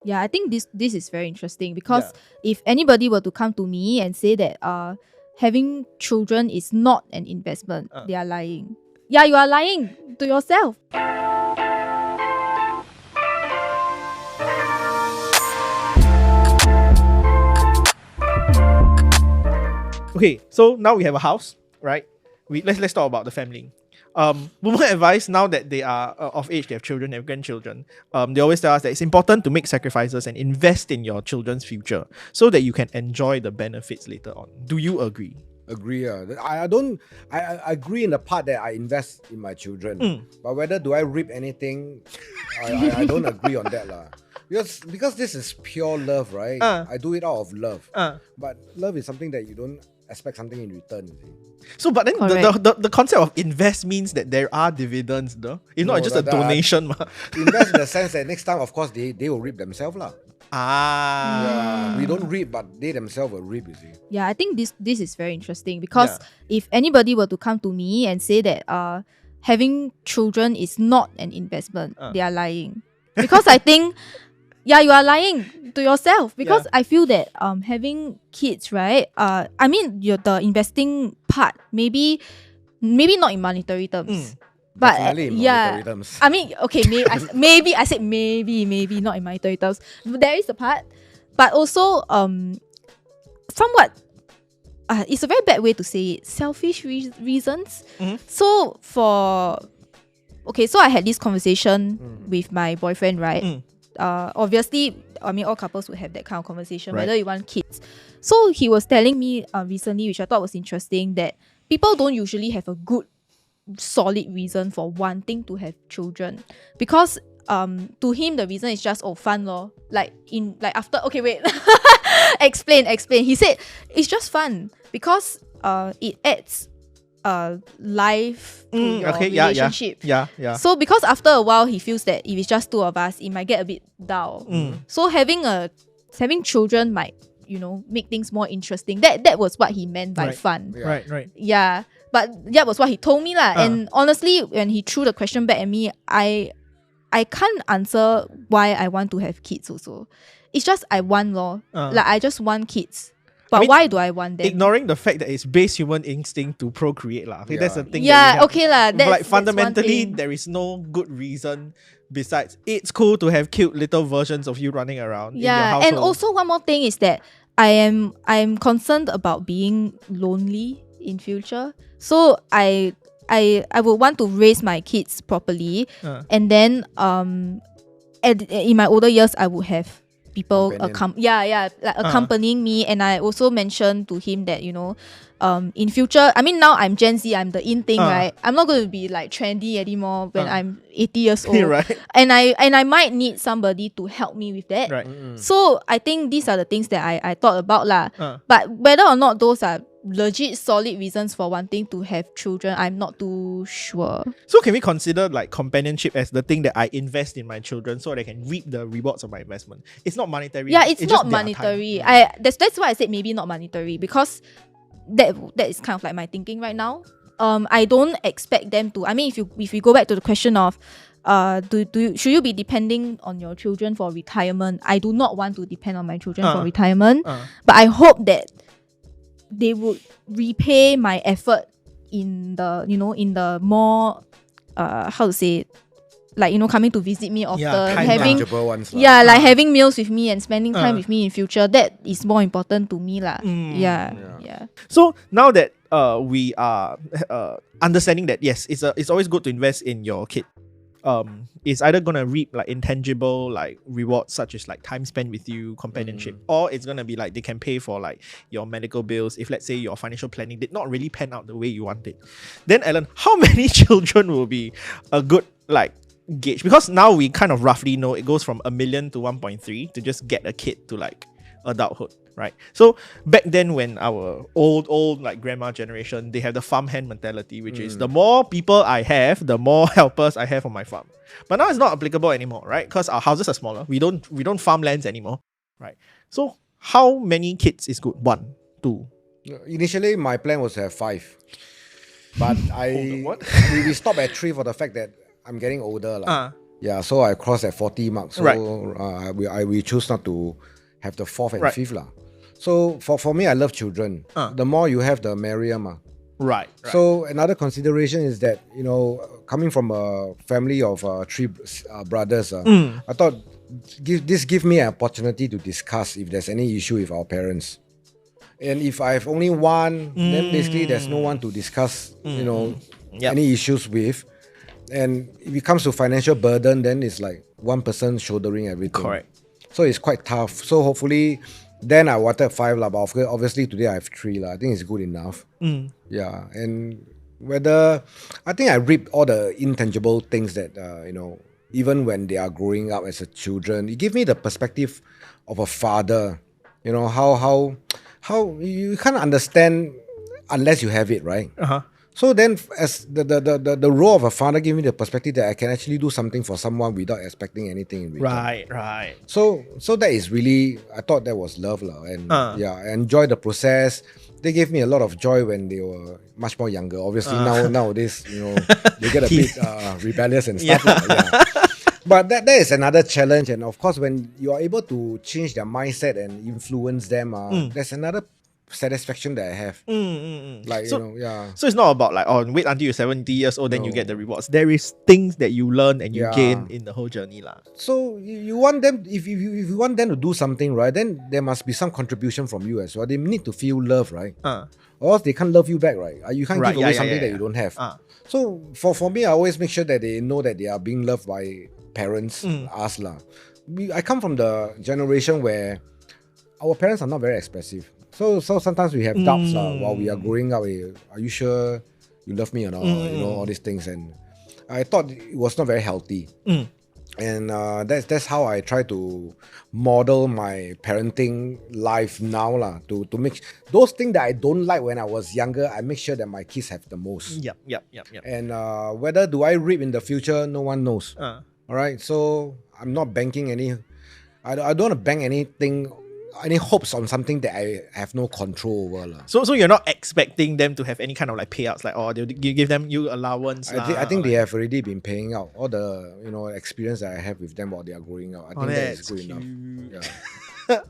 Yeah, I think this is very interesting because if anybody were to come to me and say that having children is not an investment, they are lying. Yeah, you are lying to yourself. Okay, so now we have a house, right? Let's talk about the family. Women advise now that they are of age, they have children, they have grandchildren. They always tell us that it's important to make sacrifices and invest in your children's future so that you can enjoy the benefits later on. Do you agree? Agree. I agree in the part that I invest in my children. But whether do I reap anything, I don't agree on that. Because this is pure love, right? I do it out of love. But love is something that you don't expect something in return, you see. So, but then the concept of invest means that there are dividends, though. It's not just a donation. Invest in the sense that next time, of course, they will reap themselves. We don't reap, but they themselves will reap, you see. Yeah, I think this is very interesting because if anybody were to come to me and say that having children is not an investment, they are lying. Because I think, you are lying to yourself because I feel that having kids, right? I mean, the investing part, maybe not in monetary terms. But monetary terms. I mean, okay, maybe I said maybe not in monetary terms. There is a part, but also somewhat. It's a very bad way to say it. Selfish reasons. So so I had this conversation with my boyfriend, right? Obviously, I mean, all couples would have that kind of conversation, whether you want kids. So he was telling me recently, which I thought was interesting, that people don't usually have a good solid reason for wanting to have children because to him the reason is just fun lor. Explain. He said it's just fun because it adds life to your relationship. Yeah. So because after a while he feels that if it's just two of us, it might get a bit dull. So having children might make things more interesting. That was what he meant by fun. Right. Yeah. But that was what he told me lah. And honestly, when he threw the question back at me, I can't answer why I want to have kids also. It's just I want lor. I just want kids. But why do I want them? Ignoring the fact that it's base human instinct to procreate lah. Okay, that's the thing. Fundamentally, there is no good reason besides it's cool to have cute little versions of you running around in your household. And also one more thing is that I'm concerned about being lonely in future. So I would want to raise my kids properly, and then in my older years I would have people accompanying me. And I also mentioned to him that in future, I mean now I'm Gen Z, I'm the in thing, right? I'm not going to be like trendy anymore when I'm 80 years old. Right. And I might need somebody to help me with that. Right. So I think these are the things that I thought about lah. But whether or not those are legit solid reasons for wanting to have children, I'm not too sure. So can we consider like companionship as the thing that I invest in my children so they can reap the rewards of my investment? It's not monetary. Yeah, it's not monetary. That's why I said maybe not monetary, because that is kind of like my thinking right now. I don't expect them to. I mean, if we go back to the question of should you be depending on your children for retirement? I do not want to depend on my children for retirement. But I hope that they would repay my effort in the more how to say, like coming to visit me often, having having meals with me and spending time with me in future. That is more important to me lah. Yeah. So now that we are understanding that yes, it's always good to invest in your kid. It's either gonna reap like intangible like rewards such as like time spent with you, companionship, or it's gonna be like they can pay for like your medical bills if let's say your financial planning did not really pan out the way you wanted. Then Alan, how many children will be a good like gauge? Because now we kind of roughly know it goes from 1 million to 1.3 to just get a kid to like adulthood, right? So back then when our old like grandma generation, they have the farmhand mentality, which is the more people I have, the more helpers I have on my farm. But now it's not applicable anymore, right? Because our houses are smaller. We don't farm lands anymore, right? So how many kids is good? 1, 2? Initially my plan was to have 5. But we stopped at 3 for the fact that I'm getting older. Yeah, so I crossed at 40 marks. So Right. we choose not to have the fourth and Right. fifth lah. So for me, I love children. The more you have, the merrier ma. Right. So another consideration is that, coming from a family of three brothers, I thought this give me an opportunity to discuss if there's any issue with our parents. And if I have only one, then basically there's no one to discuss, Yep. any issues with. And if it comes to financial burden, then it's like one person shouldering everything. Correct. So it's quite tough. So hopefully, then I wanted 5 lah, but obviously today I have 3 lah. I think it's good enough. Yeah, and I think I reap all the intangible things that even when they are growing up as a children, it gives me the perspective of a father. How you can't understand unless you have it, right? So then, as the role of a father gave me the perspective that I can actually do something for someone without expecting anything in return. Right. So that is really, I thought that was love lah, and I enjoyed the process. They gave me a lot of joy when they were much more younger. Obviously nowadays, they get a bit rebellious and stuff. Yeah. But that is another challenge, and of course, when you are able to change their mindset and influence them, there's another satisfaction that I have. Like, So it's not about like, wait until you're 70 years old, then you get the rewards. There is things that you learn and you gain in the whole journey lah. So you want them, if you want them to do something, right, then there must be some contribution from you as well. They need to feel love, right? Or else they can't love you back, right? You can't give away something that you don't have. So for me, I always make sure that they know that they are being loved by parents, us lah. I come from the generation where our parents are not very expressive. So sometimes we have doubts while we are growing up. Are you sure you love me or not? All these things. And I thought it was not very healthy. And that's how I try to model my parenting life now lah. To make those things that I don't like when I was younger, I make sure that my kids have the most. Yep. And whether do I reap in the future, no one knows. All right. So I'm not banking any. I don't want to bank anything. Any hopes on something that I have no control over. So you're not expecting them to have any kind of like payouts, like they'll give them you allowance. I think they have already been paying out all the experience that I have with them while they are growing up. I think that is good enough. Yeah.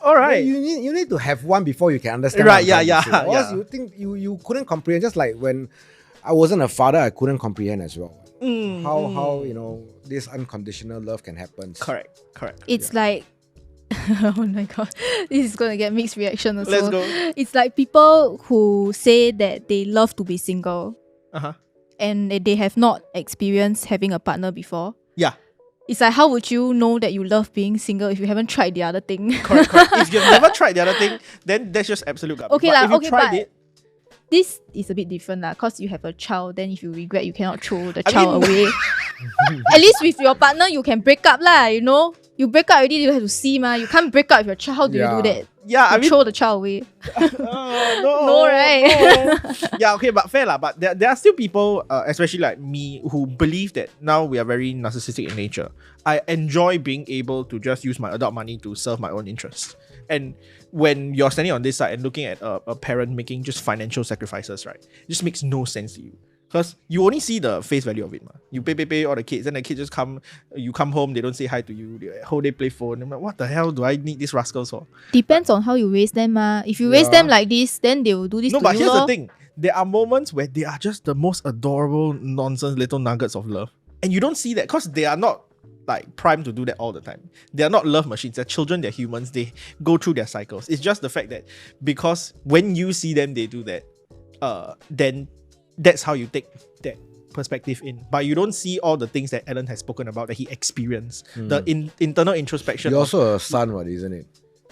All right. You need to have one before you can understand. Right, yeah. Or else you think you couldn't comprehend. Just like when I wasn't a father, I couldn't comprehend as well. How this unconditional love can happen. Correct. It's like oh my god, this is gonna get mixed reaction also. Let's go. It's like people who say that they love to be single, and they have not experienced having a partner before. Yeah. It's like, how would you know that you love being single if you haven't tried the other thing? Correct. If you've never tried the other thing, then that's just absolute garbage. Okay, but if you tried but it, this is a bit different lah, because you have a child. Then if you regret, you cannot throw the child away. At least with your partner, you can break up lah. You break up already, you have to see ma. You can't break up with your child. How do you do that? Yeah, you throw the child away. No, right? Yeah, okay, but fair lah. But there are still people, especially like me, who believe that now we are very narcissistic in nature. I enjoy being able to just use my adult money to serve my own interests. And when you're standing on this side and looking at a parent making just financial sacrifices, right, it just makes no sense to you. Because you only see the face value of it, ma. You pay all the kids, and the kids just come. You come home, they don't say hi to you. They whole day play phone. I'm like, what the hell do I need these rascals for? Depends on how you raise them, ma. If you raise them like this, then they will do this to you. No, but here's the thing. There are moments where they are just the most adorable nonsense little nuggets of love. And you don't see that because they are not like primed to do that all the time. They are not love machines. They're children, they're humans. They go through their cycles. It's just the fact that because when you see them, they do that, then that's how you take that perspective in. But you don't see all the things that Alan has spoken about that he experienced. The internal introspection. You're also a son, isn't it?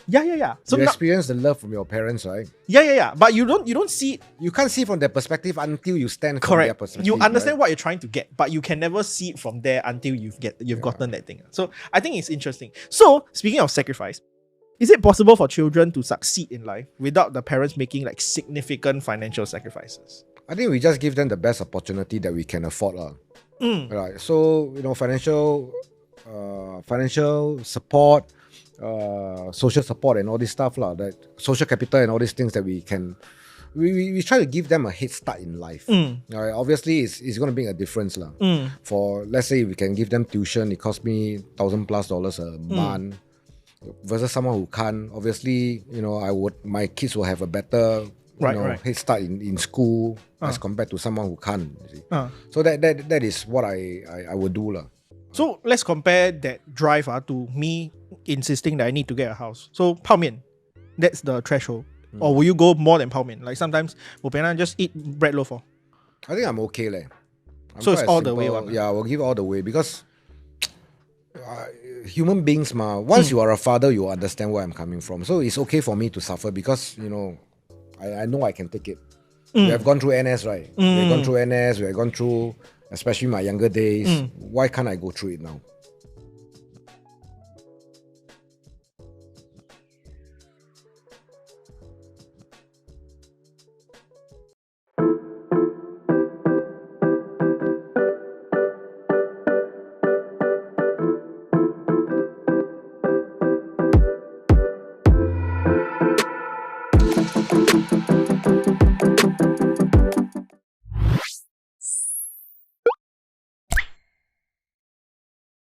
Yeah. So you experience the love from your parents, right? Yeah. But you don't see. You can't see from their perspective until you stand from correct. their perspective. You understand right? what you're trying to get, but you can never see it from there until you've gotten that thing. So I think it's interesting. So speaking of sacrifice, is it possible for children to succeed in life without the parents making like significant financial sacrifices? I think we just give them the best opportunity that we can afford. Right. So, financial support, social support and all this stuff. That social capital and all these things that we can we try to give them a head start in life. All right, obviously, it's going to make a difference. For, let's say, we can give them tuition, it costs me $1,000+ a month, versus someone who can't. Obviously, my kids will have a better head start in school as compared to someone who can't. You see. So that is what I would do. So let's compare that drive to me insisting that I need to get a house. So 泡面, that's the threshold. Or will you go more than 泡面? Like sometimes, just eat bread loaf. I think I'm okay. So it's all the way. Yeah, I will give all the way because human beings, once you are a father, you understand where I'm coming from. So it's okay for me to suffer because, I know I can take it. We have gone through NS, right? We have gone through NS, we have gone through, especially my younger days. Why can't I go through it now?